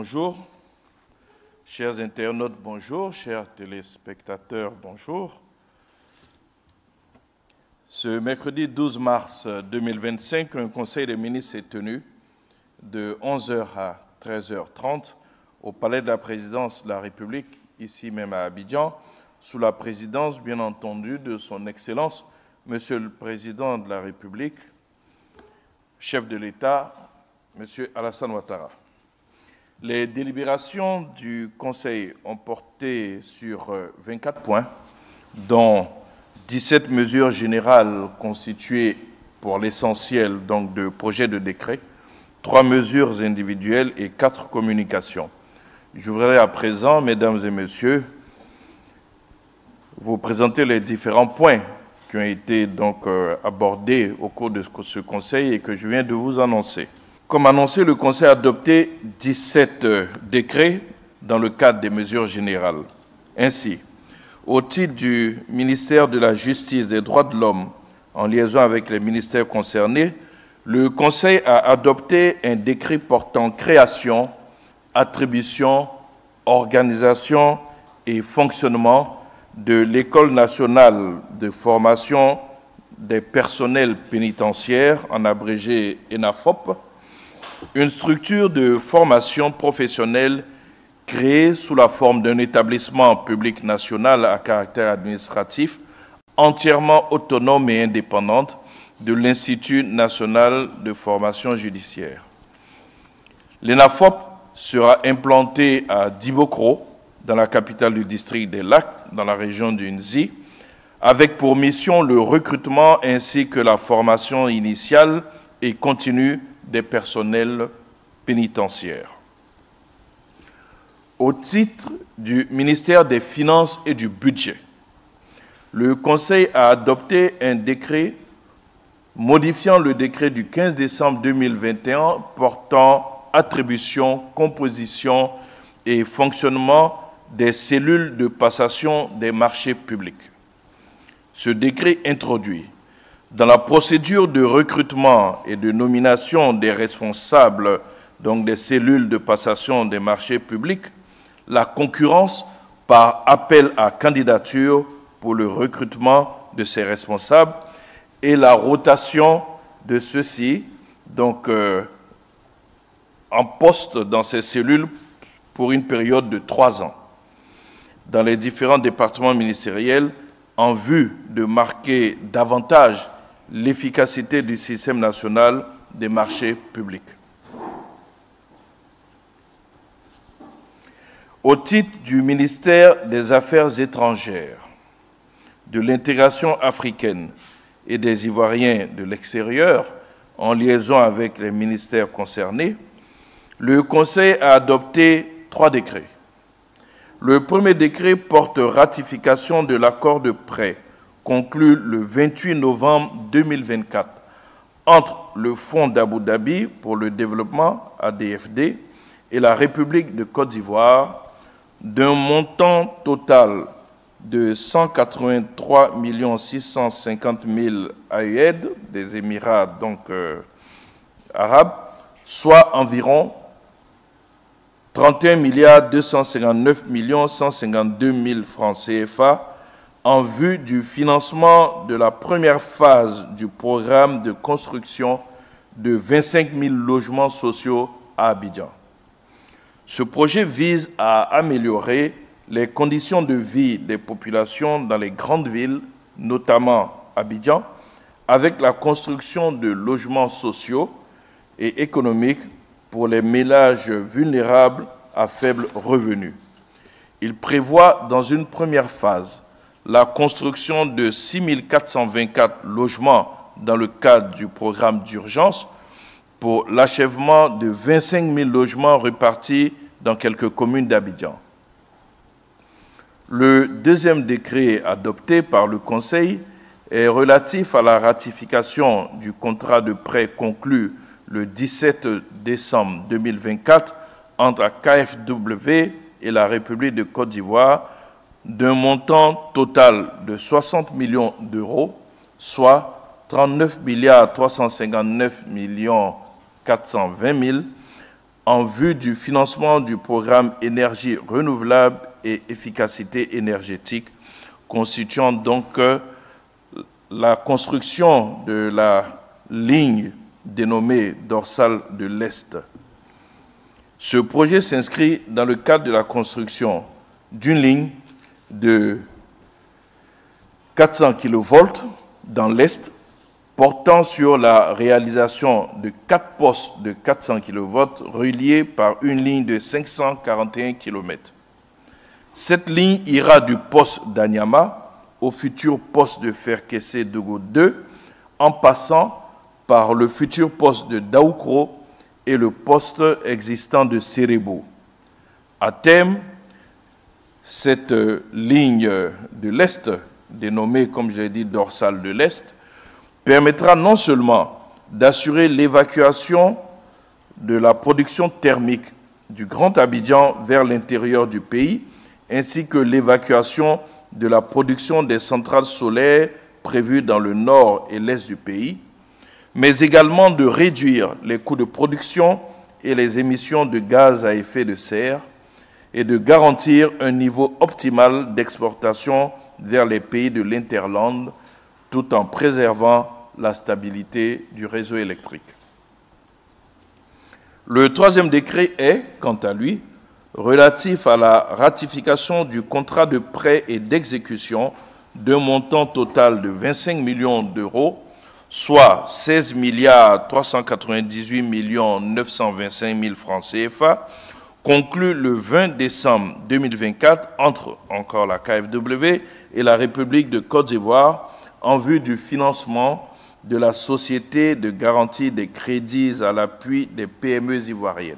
Bonjour, chers internautes, bonjour, chers téléspectateurs, bonjour. Ce mercredi 12 mars 2025, un conseil des ministres est tenu de 11h à 13h30 au Palais de la Présidence de la République, ici même à Abidjan, sous la présidence, bien entendu, de son Excellence, Monsieur le Président de la République, chef de l'État, Monsieur Alassane Ouattara. Les délibérations du Conseil ont porté sur 24 points, dont 17 mesures générales constituées pour l'essentiel donc de projets de décret, 3 mesures individuelles et 4 communications. Je voudrais à présent, mesdames et messieurs, vous présenter les différents points qui ont été donc abordés au cours de ce Conseil et que je viens de vous annoncer. Comme annoncé, le Conseil a adopté 17 décrets dans le cadre des mesures générales. Ainsi, au titre du ministère de la Justice, des Droits de l'Homme, en liaison avec les ministères concernés, le Conseil a adopté un décret portant création, attribution, organisation et fonctionnement de l'École nationale de formation des personnels pénitentiaires, en abrégé ENAFOP, une structure de formation professionnelle créée sous la forme d'un établissement public national à caractère administratif, entièrement autonome et indépendante de l'Institut national de formation judiciaire. L'ENAFOP sera implanté à Dibokro, dans la capitale du district des Lacs, dans la région du Nzi, avec pour mission le recrutement ainsi que la formation initiale et continue des personnels pénitentiaires. Au titre du ministère des Finances et du Budget, le Conseil a adopté un décret modifiant le décret du 15 décembre 2021 portant attribution, composition et fonctionnement des cellules de passation des marchés publics. Ce décret introduit dans la procédure de recrutement et de nomination des responsables donc des cellules de passation des marchés publics, la concurrence par appel à candidature pour le recrutement de ces responsables et la rotation de ceux-ci donc en poste dans ces cellules pour une période de 3 ans dans les différents départements ministériels en vue de marquer davantage l'efficacité du système national des marchés publics. Au titre du ministère des Affaires étrangères, de l'intégration africaine et des Ivoiriens de l'extérieur, en liaison avec les ministères concernés, le Conseil a adopté 3 décrets. Le premier décret porte ratification de l'accord de prêt conclu le 28 novembre 2024 entre le Fonds d'Abu Dhabi pour le développement, ADFD, et la République de Côte d'Ivoire d'un montant total de 183 650 000 AED des Émirats arabes, soit environ 31 259 152 000 francs CFA en vue du financement de la première phase du programme de construction de 25 000 logements sociaux à Abidjan. Ce projet vise à améliorer les conditions de vie des populations dans les grandes villes, notamment Abidjan, avec la construction de logements sociaux et économiques pour les ménages vulnérables à faible revenu. Il prévoit dans une première phase la construction de 6 424 logements dans le cadre du programme d'urgence pour l'achèvement de 25 000 logements répartis dans quelques communes d'Abidjan. Le deuxième décret adopté par le Conseil est relatif à la ratification du contrat de prêt conclu le 17 décembre 2024 entre la KfW et la République de Côte d'Ivoire d'un montant total de 60 millions d'euros, soit 39 359 420 000 en vue du financement du programme énergie renouvelable et efficacité énergétique, constituant donc la construction de la ligne dénommée dorsale de l'Est. Ce projet s'inscrit dans le cadre de la construction d'une ligne de 400 kV dans l'Est, portant sur la réalisation de 4 postes de 400 kV reliés par une ligne de 541 km. Cette ligne ira du poste d'Anyama au futur poste de Ferkessé-Dogo 2, en passant par le futur poste de Daoukro et le poste existant de Serebo. À terme, cette ligne de l'Est, dénommée, comme je l'ai dit, dorsale de l'Est, permettra non seulement d'assurer l'évacuation de la production thermique du Grand Abidjan vers l'intérieur du pays, ainsi que l'évacuation de la production des centrales solaires prévues dans le nord et l'est du pays, mais également de réduire les coûts de production et les émissions de gaz à effet de serre et de garantir un niveau optimal d'exportation vers les pays de l'Interland, tout en préservant la stabilité du réseau électrique. Le troisième décret est, quant à lui, relatif à la ratification du contrat de prêt et d'exécution d'un montant total de 25 millions d'euros, soit 16 398 925 000 francs CFA, conclu le 20 décembre 2024 entre encore la KfW et la République de Côte d'Ivoire en vue du financement de la Société de garantie des crédits à l'appui des PME ivoiriennes.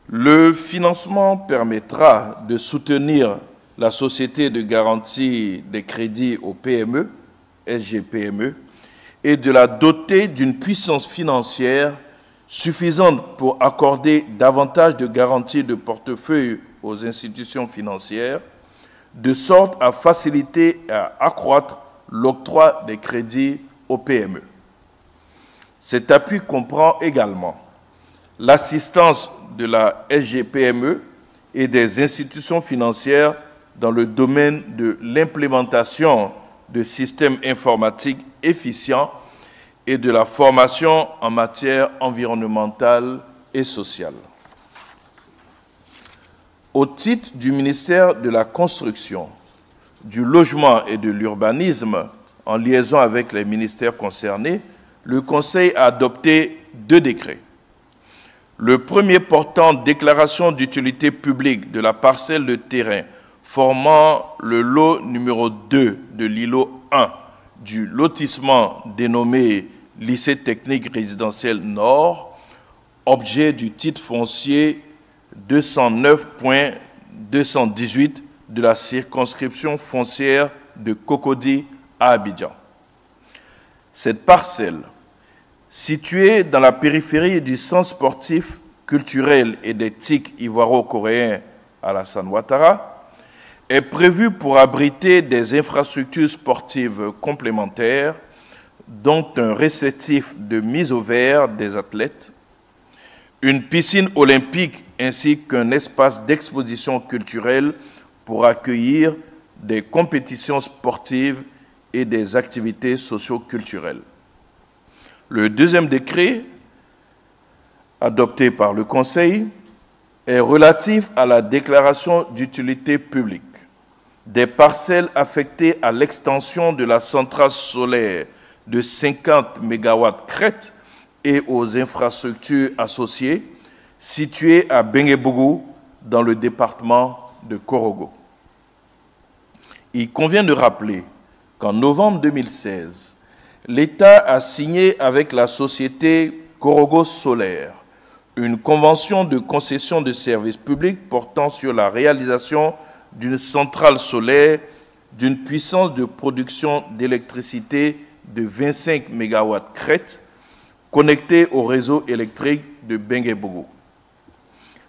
Le financement permettra de soutenir la Société de garantie des crédits aux PME, SGPME, et de la doter d'une puissance financière suffisante pour accorder davantage de garanties de portefeuille aux institutions financières, de sorte à faciliter et à accroître l'octroi des crédits aux PME. Cet appui comprend également l'assistance de la SGPME et des institutions financières dans le domaine de l'implémentation de systèmes informatiques efficients et de la formation en matière environnementale et sociale. Au titre du ministère de la Construction, du Logement et de l'Urbanisme, en liaison avec les ministères concernés, le Conseil a adopté 2 décrets. Le premier portant déclaration d'utilité publique de la parcelle de terrain formant le lot numéro 2 de l'îlot 1 du lotissement dénommé Lycée technique résidentiel Nord, objet du titre foncier 209.218 de la circonscription foncière de Cocody à Abidjan. Cette parcelle, située dans la périphérie du centre sportif, culturel et d'éthique ivoiro-coréen Alassane Ouattara, est prévue pour abriter des infrastructures sportives complémentaires, dont un réceptif de mise au vert des athlètes, une piscine olympique ainsi qu'un espace d'exposition culturelle pour accueillir des compétitions sportives et des activités socio-culturelles. Le deuxième décret, adopté par le Conseil, est relatif à la déclaration d'utilité publique des parcelles affectées à l'extension de la centrale solaire de 50 MW crête et aux infrastructures associées situées à Benguebougou dans le département de Korogo. Il convient de rappeler qu'en novembre 2016, l'État a signé avec la société Korogo Solaire une convention de concession de services publics portant sur la réalisation d'une centrale solaire d'une puissance de production d'électricité de 25 MW crête connectée au réseau électrique de Benguebougou.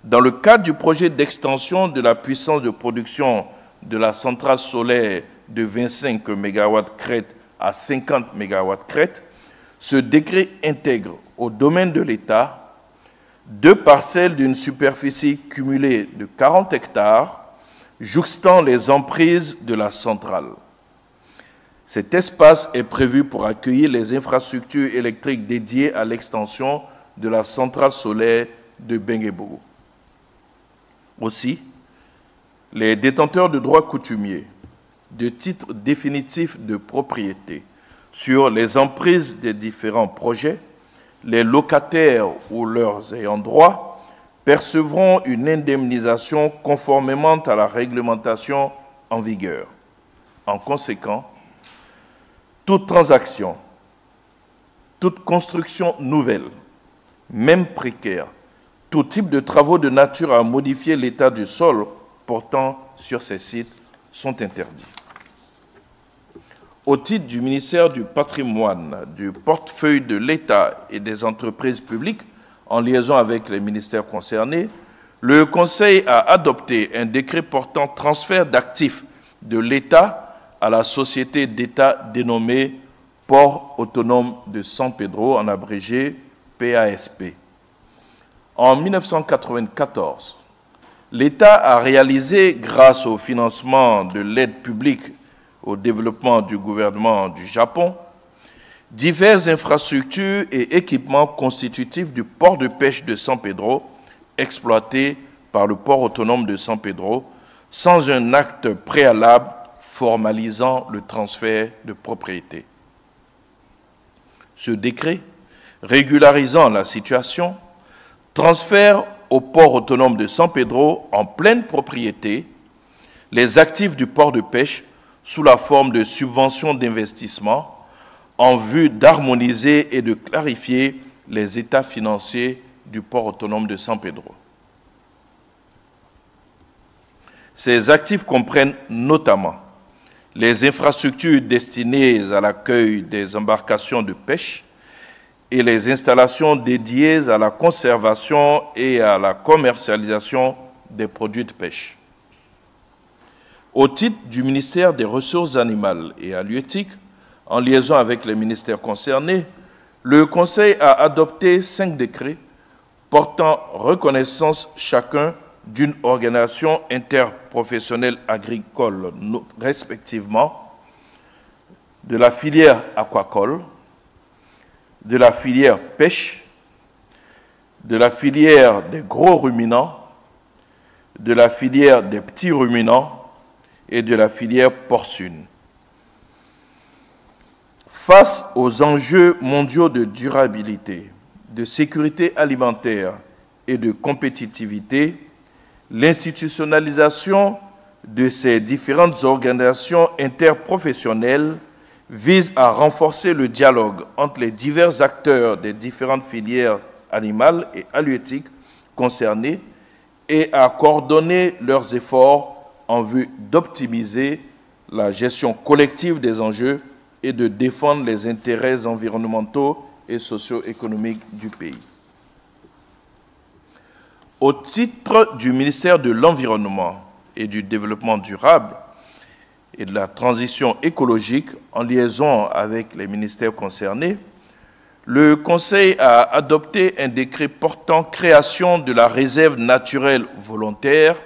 Dans le cadre du projet d'extension de la puissance de production de la centrale solaire de 25 MW crête à 50 MW crête, ce décret intègre au domaine de l'État 2 parcelles d'une superficie cumulée de 40 hectares, jouxtant les emprises de la centrale. Cet espace est prévu pour accueillir les infrastructures électriques dédiées à l'extension de la centrale solaire de Benguebogo. Aussi, les détenteurs de droits coutumiers, de titres définitifs de propriété sur les emprises des différents projets, les locataires ou leurs ayants droit percevront une indemnisation conformément à la réglementation en vigueur. En conséquence, toute transaction, toute construction nouvelle, même précaire, tout type de travaux de nature à modifier l'état du sol portant sur ces sites sont interdits. Au titre du ministère du Patrimoine, du portefeuille de l'État et des entreprises publiques, en liaison avec les ministères concernés, le Conseil a adopté un décret portant transfert d'actifs de l'État à la société d'État dénommée Port autonome de San Pedro, en abrégé PASP. En 1994, l'État a réalisé, grâce au financement de l'aide publique au développement du gouvernement du Japon, diverses infrastructures et équipements constitutifs du port de pêche de San Pedro, exploité par le port autonome de San Pedro, sans un acte préalable formalisant le transfert de propriété. Ce décret, régularisant la situation, transfère au port autonome de San Pedro en pleine propriété les actifs du port de pêche sous la forme de subventions d'investissement en vue d'harmoniser et de clarifier les états financiers du port autonome de San Pedro. Ces actifs comprennent notamment les infrastructures destinées à l'accueil des embarcations de pêche et les installations dédiées à la conservation et à la commercialisation des produits de pêche. Au titre du ministère des Ressources animales et halieutiques, en liaison avec les ministères concernés, le Conseil a adopté 5 décrets portant reconnaissance chacun d'une organisation interprofessionnelle agricole, respectivement de la filière aquacole, de la filière pêche, de la filière des gros ruminants, de la filière des petits ruminants et de la filière porcine. Face aux enjeux mondiaux de durabilité, de sécurité alimentaire et de compétitivité, l'institutionnalisation de ces différentes organisations interprofessionnelles vise à renforcer le dialogue entre les divers acteurs des différentes filières animales et halieutiques concernées et à coordonner leurs efforts en vue d'optimiser la gestion collective des enjeux et de défendre les intérêts environnementaux et socio-économiques du pays. Au titre du ministère de l'Environnement et du Développement durable et de la transition écologique, en liaison avec les ministères concernés, le Conseil a adopté un décret portant création de la réserve naturelle volontaire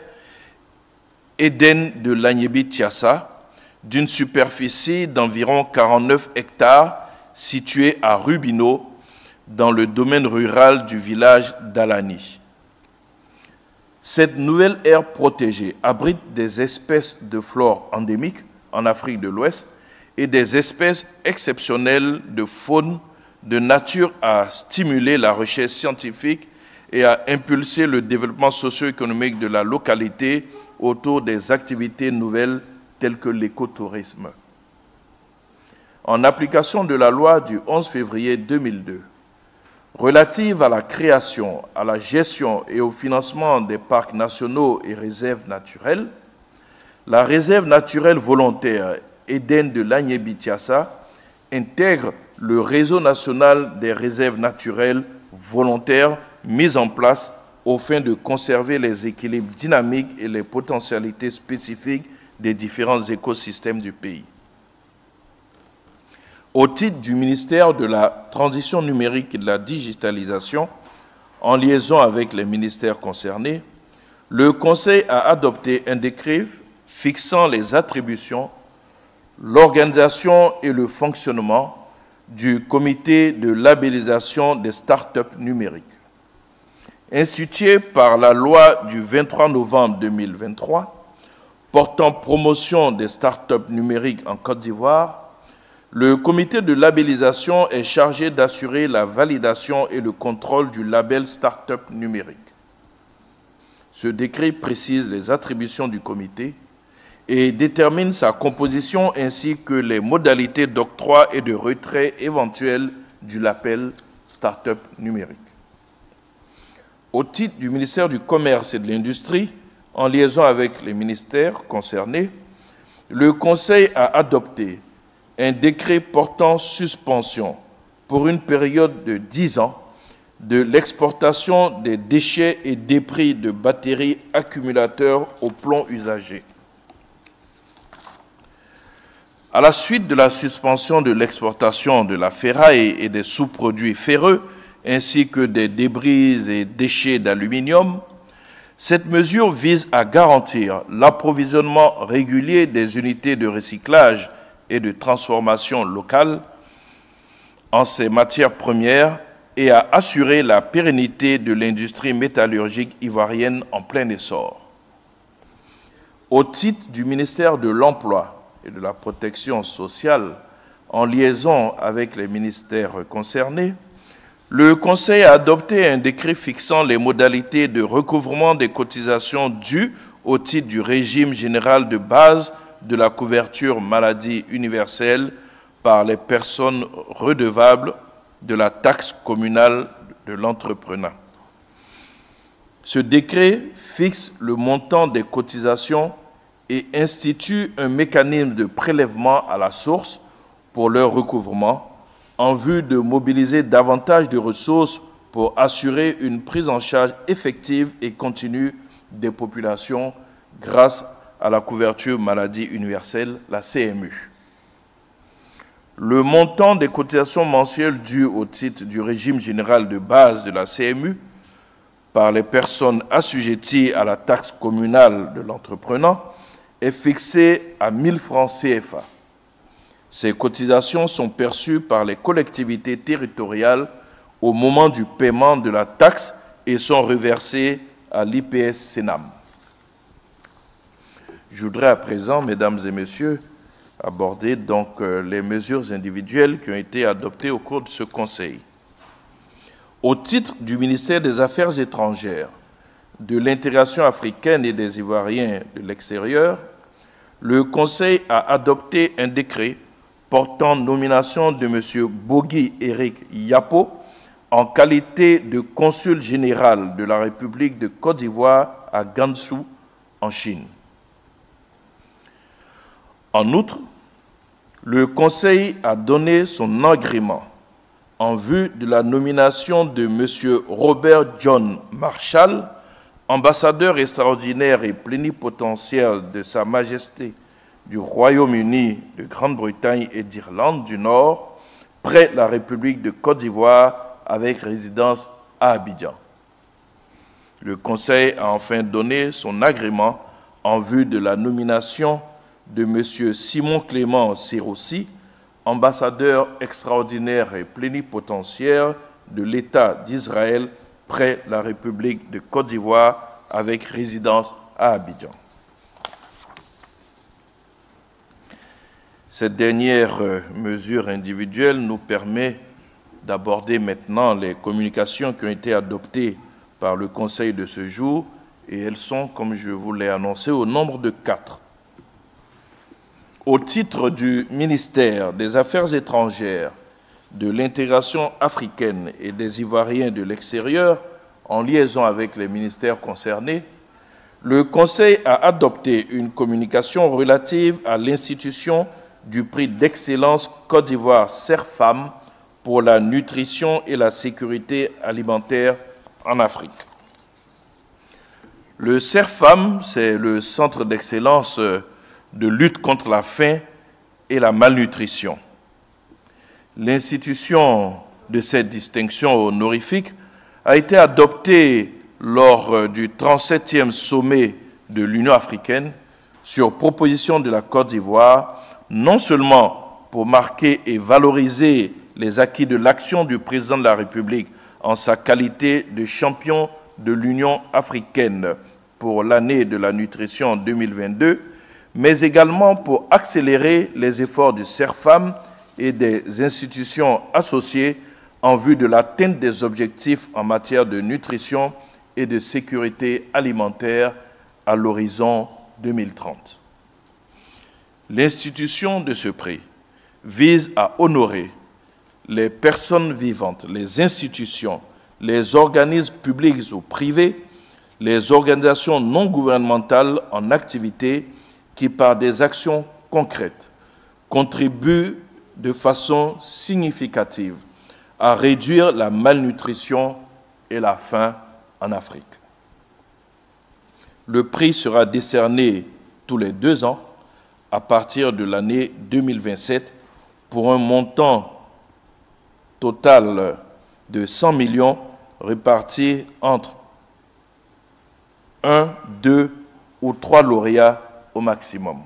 Eden de l'Agnebi-Tiassa, d'une superficie d'environ 49 hectares située à Rubino, dans le domaine rural du village d'Alani. Cette nouvelle aire protégée abrite des espèces de flore endémiques en Afrique de l'Ouest et des espèces exceptionnelles de faune de nature à stimuler la recherche scientifique et à impulser le développement socio-économique de la localité autour des activités nouvelles telles que l'écotourisme. En application de la loi du 11 février 2002, relative à la création, à la gestion et au financement des parcs nationaux et réserves naturelles, la réserve naturelle volontaire Eden de l'Agnebi-Tiassa intègre le réseau national des réserves naturelles volontaires mis en place aux fins de conserver les équilibres dynamiques et les potentialités spécifiques des différents écosystèmes du pays. Au titre du ministère de la Transition numérique et de la digitalisation, en liaison avec les ministères concernés, le Conseil a adopté un décret fixant les attributions, l'organisation et le fonctionnement du comité de labellisation des startups numériques. Institué par la loi du 23 novembre 2023 portant promotion des startups numériques en Côte d'Ivoire, le comité de labellisation est chargé d'assurer la validation et le contrôle du label startup numérique. Ce décret précise les attributions du comité et détermine sa composition ainsi que les modalités d'octroi et de retrait éventuels du label startup numérique. Au titre du ministère du Commerce et de l'Industrie, en liaison avec les ministères concernés, le Conseil a adopté un décret portant suspension pour une période de 10 ans de l'exportation des déchets et débris de batteries accumulateurs au plomb usagé. À la suite de la suspension de l'exportation de la ferraille et des sous-produits ferreux, ainsi que des débris et déchets d'aluminium, cette mesure vise à garantir l'approvisionnement régulier des unités de recyclage et de transformation locales en ces matières premières et à assurer la pérennité de l'industrie métallurgique ivoirienne en plein essor. Au titre du ministère de l'Emploi et de la Protection sociale, en liaison avec les ministères concernés, le Conseil a adopté un décret fixant les modalités de recouvrement des cotisations dues au titre du régime général de base de la couverture maladie universelle par les personnes redevables de la taxe communale de l'entrepreneuriat. Ce décret fixe le montant des cotisations et institue un mécanisme de prélèvement à la source pour leur recouvrement en vue de mobiliser davantage de ressources pour assurer une prise en charge effective et continue des populations grâce à la couverture maladie universelle, la CMU. Le montant des cotisations mensuelles dues au titre du régime général de base de la CMU par les personnes assujetties à la taxe communale de l'entreprenant est fixé à 1 000 francs CFA. Ces cotisations sont perçues par les collectivités territoriales au moment du paiement de la taxe et sont reversées à l'IPS-SENAM. Je voudrais à présent, mesdames et messieurs, aborder donc les mesures individuelles qui ont été adoptées au cours de ce Conseil. Au titre du ministère des Affaires étrangères, de l'intégration africaine et des Ivoiriens de l'extérieur, le Conseil a adopté un décret portant nomination de M. Bogi Eric Yapo en qualité de consul général de la République de Côte d'Ivoire à Gansu, en Chine. En outre, le Conseil a donné son agrément en vue de la nomination de M. Robert John Marshall, ambassadeur extraordinaire et plénipotentiaire de Sa Majesté du Royaume-Uni, de Grande-Bretagne et d'Irlande du Nord, près la République de Côte d'Ivoire, avec résidence à Abidjan. Le Conseil a enfin donné son agrément en vue de la nomination de M. Simon Clément Serossi, ambassadeur extraordinaire et plénipotentiaire de l'État d'Israël près la République de Côte d'Ivoire, avec résidence à Abidjan. Cette dernière mesure individuelle nous permet d'aborder maintenant les communications qui ont été adoptées par le Conseil de ce jour, et elles sont, comme je vous l'ai annoncé, au nombre de 4. Au titre du ministère des Affaires étrangères, de l'intégration africaine et des Ivoiriens de l'extérieur, en liaison avec les ministères concernés, le Conseil a adopté une communication relative à l'institution du prix d'excellence Côte d'Ivoire CERFAM pour la nutrition et la sécurité alimentaire en Afrique. Le CERFAM, c'est le Centre d'excellence de lutte contre la faim et la malnutrition. L'institution de cette distinction honorifique a été adopté lors du 37e sommet de l'Union africaine sur proposition de la Côte d'Ivoire, non seulement pour marquer et valoriser les acquis de l'action du président de la République en sa qualité de champion de l'Union africaine pour l'année de la nutrition 2022, mais également pour accélérer les efforts du CERFAM et des institutions associées en vue de l'atteinte des objectifs en matière de nutrition et de sécurité alimentaire à l'horizon 2030. L'institution de ce prix vise à honorer les personnes vivantes, les institutions, les organismes publics ou privés, les organisations non gouvernementales en activité qui, par des actions concrètes, contribuent de façon significative à réduire la malnutrition et la faim en Afrique. Le prix sera décerné tous les 2 ans à partir de l'année 2027 pour un montant total de 100 millions répartis entre 1, 2 ou 3 lauréats au maximum.